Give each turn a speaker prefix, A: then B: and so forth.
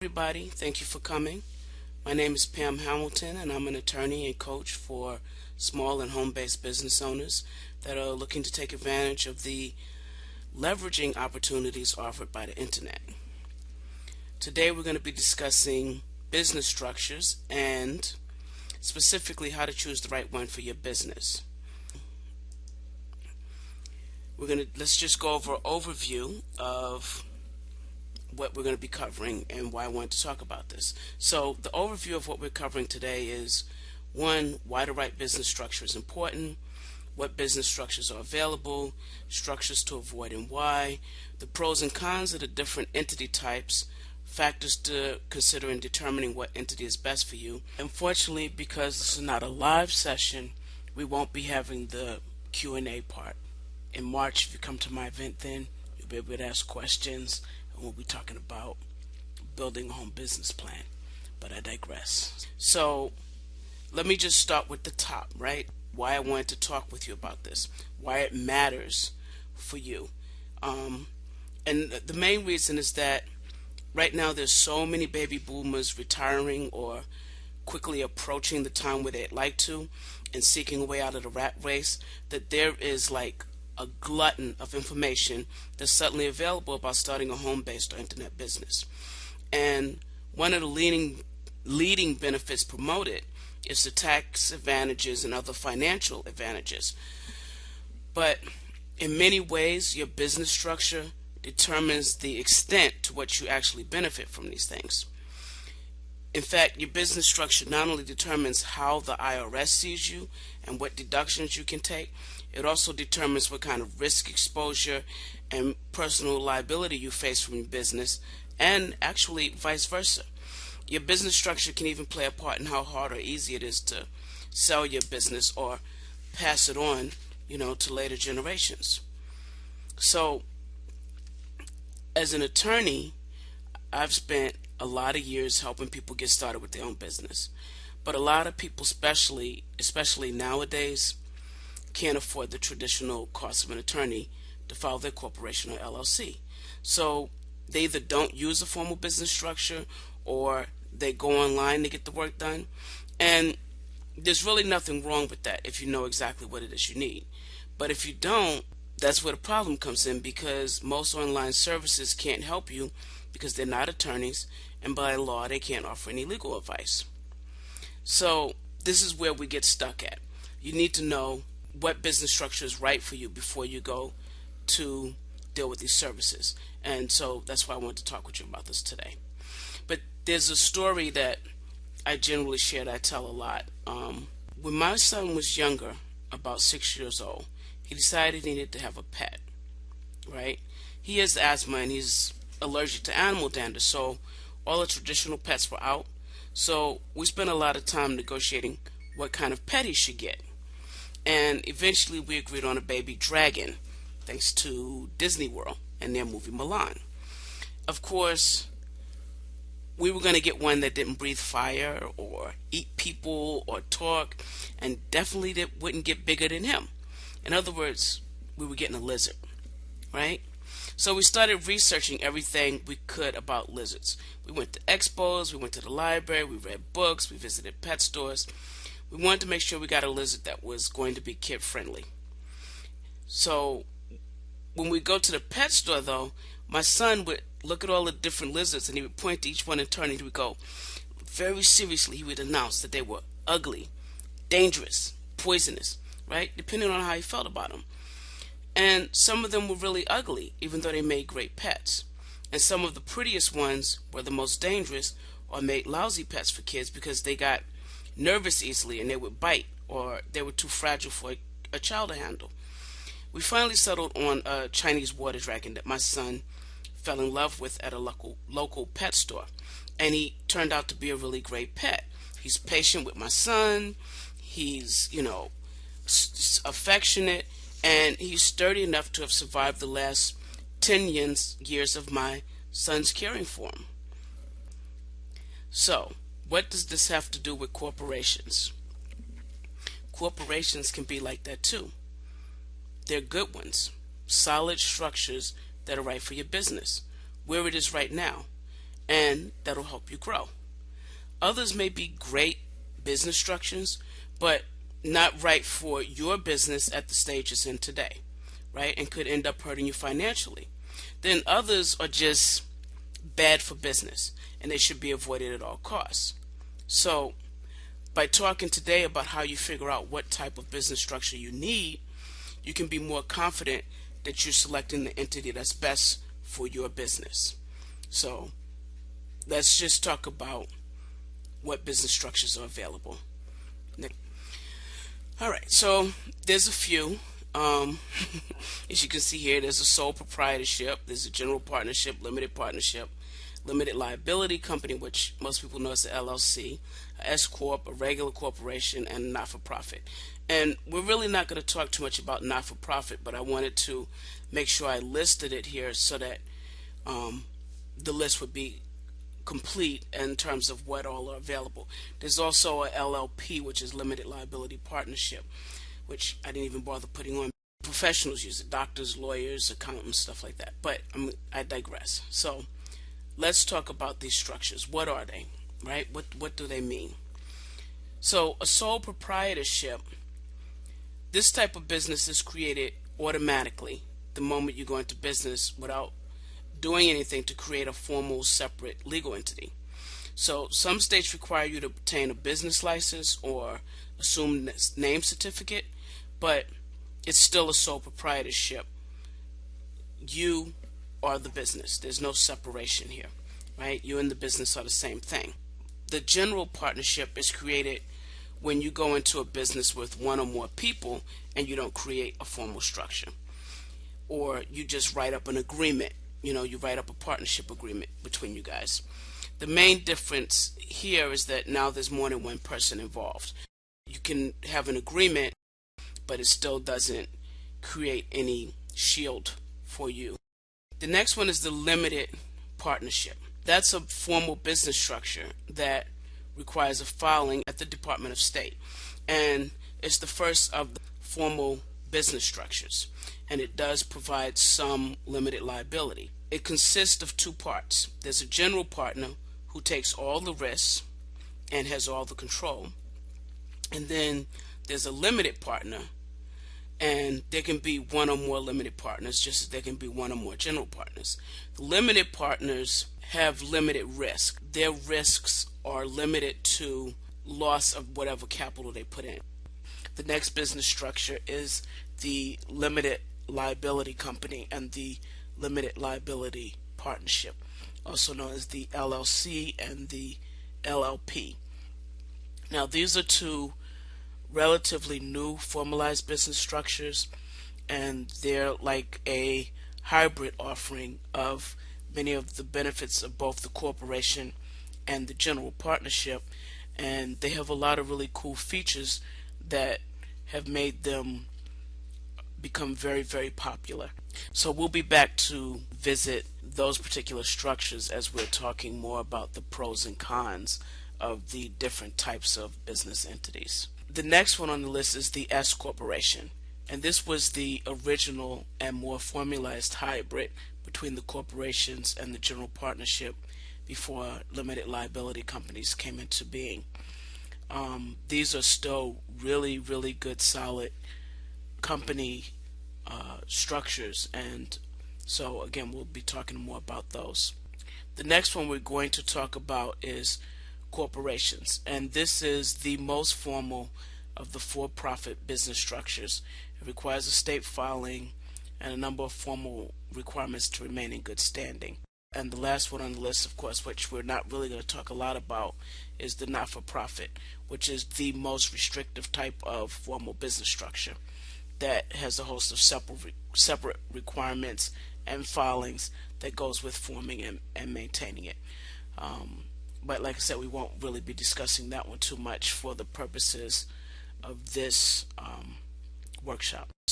A: Everybody, thank you for coming. My name is Pam Hamilton, and I'm an attorney and coach for small and home-based business owners that are looking to take advantage of the leveraging opportunities offered by the internet. Today we're going to be discussing business structures and specifically how to choose the right one for your business. Let's just go over an overview of what we're going to be covering and why I want to talk about this. So the overview of what we're covering today is: one, why the right business structure is important, what business structures are available, structures to avoid and why, the pros and cons of the different entity types, factors to consider in determining what entity is best for you. Unfortunately, because this is not a live session, we won't be having the Q&A part. In March, if you come to my event, then you'll be able to ask questions. We'll be talking about building a home business plan, but I digress. So let me just start with the top, right? Why I wanted to talk with you about this, why it matters for you. And the main reason is that right now there's so many baby boomers retiring or quickly approaching the time where they'd like to and seeking a way out of the rat race, that there is like a glutton of information that's suddenly available about starting a home-based or internet business. And one of the leading benefits promoted is the tax advantages and other financial advantages. But in many ways, your business structure determines the extent to which you actually benefit from these things. In fact, your business structure not only determines how the IRS sees you and what deductions you can take, it also determines what kind of risk exposure and personal liability you face from your business, and actually vice versa. Your business structure can even play a part in how hard or easy it is to sell your business or pass it on, to later generations. So, as an attorney, I've spent a lot of years helping people get started with their own business. But a lot of people, especially nowadays, can't afford the traditional cost of an attorney to file their corporation or LLC. So they either don't use a formal business structure or they go online to get the work done. And there's really nothing wrong with that if you know exactly what it is you need. But if you don't, that's where the problem comes in, because most online services can't help you because they're not attorneys, and by law they can't offer any legal advice. So this is where we get stuck at. You need to know what business structure is right for you before you go to deal with these services. And so that's why I wanted to talk with you about this today. But there's a story that I generally share that I tell a lot. When my son was younger, about 6 years old, he decided he needed to have a pet, right? He has asthma and he's allergic to animal dander, so all the traditional pets were out. So we spent a lot of time negotiating what kind of pet he should get. And eventually we agreed on a baby dragon, thanks to Disney World and their movie Milan. Of course, we were going to get one that didn't breathe fire or eat people or talk, and definitely that wouldn't get bigger than him. In other words, we were getting a lizard, right? So we started researching everything we could about lizards. We went to expos, we went to the library, we read books, we visited pet stores. We wanted to make sure we got a lizard that was going to be kid friendly. So when we go to the pet store though, my son would look at all the different lizards and he would point to each one in turn, and he would go, very seriously, he would announce that they were ugly, dangerous, poisonous, right? Depending on how he felt about them. And some of them were really ugly, even though they made great pets. And some of the prettiest ones were the most dangerous or made lousy pets for kids because they got nervous easily and they would bite, or they were too fragile for a child to handle. We finally settled on a Chinese water dragon that my son fell in love with at a local pet store. And he turned out to be a really great pet. He's patient with my son. He's, affectionate. And he's sturdy enough to have survived the last 10 years of my son's caring for him. So, what does this have to do with corporations? Corporations can be like that too. They're good ones, solid structures that are right for your business, where it is right now. and that'll help you grow. Others may be great business structures, but not right for your business at the stage it's in today, right? And could end up hurting you financially. Then others are just bad for business and they should be avoided at all costs. So, by talking today about how you figure out what type of business structure you need, you can be more confident that you're selecting the entity that's best for your business. So, let's just talk about what business structures are available. All right, so there's a few. As you can see here, there's a sole proprietorship, there's a general partnership, limited liability company, which most people know as the LLC, a S corp, a regular corporation, and a not-for-profit. And we're really not going to talk too much about not-for-profit, but I wanted to make sure I listed it here so that the list would be complete in terms of what all are available. There's also a LLP, which is limited liability partnership, which I didn't even bother putting on. Professionals use it, doctors, lawyers, accountants, stuff like that. But I digress. So let's talk about these structures. What are they, right? What do they mean? So a sole proprietorship, this type of business is created automatically the moment you go into business without doing anything to create a formal separate legal entity. So some states require you to obtain a business license or assume name certificate, but it's still a sole proprietorship. You are the business. There's no separation here, right? You and the business are the same thing. The general partnership is created when you go into a business with one or more people and you don't create a formal structure, or you just write up an agreement. You write up a partnership agreement between you guys. The main difference here is that now there's more than one person involved. You can have an agreement, but it still doesn't create any shield for you. The next one is the limited partnership. That's a formal business structure that requires a filing at the Department of State, and it's the first of the formal business structures, and it does provide some limited liability. It consists of two parts. There's a general partner who takes all the risks and has all the control, and then there's a limited partner, and there can be one or more limited partners, just as there can be one or more general partners. The limited partners have limited risk. Their risks are limited to loss of whatever capital they put in. The next business structure is the limited liability company and the limited liability partnership, also known as the LLC and the LLP. Now, these are two relatively new formalized business structures, and they're like a hybrid offering of many of the benefits of both the corporation and the general partnership, and they have a lot of really cool features that have made them become very, very popular. So we'll be back to visit those particular structures as we're talking more about the pros and cons of the different types of business entities. The next one on the list is the S corporation, and this was the original and more formalized hybrid between the corporations and the general partnership before limited liability companies came into being. These are still really, really good, solid company structures, and so again we'll be talking more about those. The next one we're going to talk about is corporations, and this is the most formal of the for-profit business structures. It requires a state filing and a number of formal requirements to remain in good standing. And the last one on the list, of course, which we're not really going to talk a lot about, is the not-for-profit, which is the most restrictive type of formal business structure that has a host of separate requirements and filings that goes with forming and maintaining it. But like I said, we won't really be discussing that one too much for the purposes of this workshop.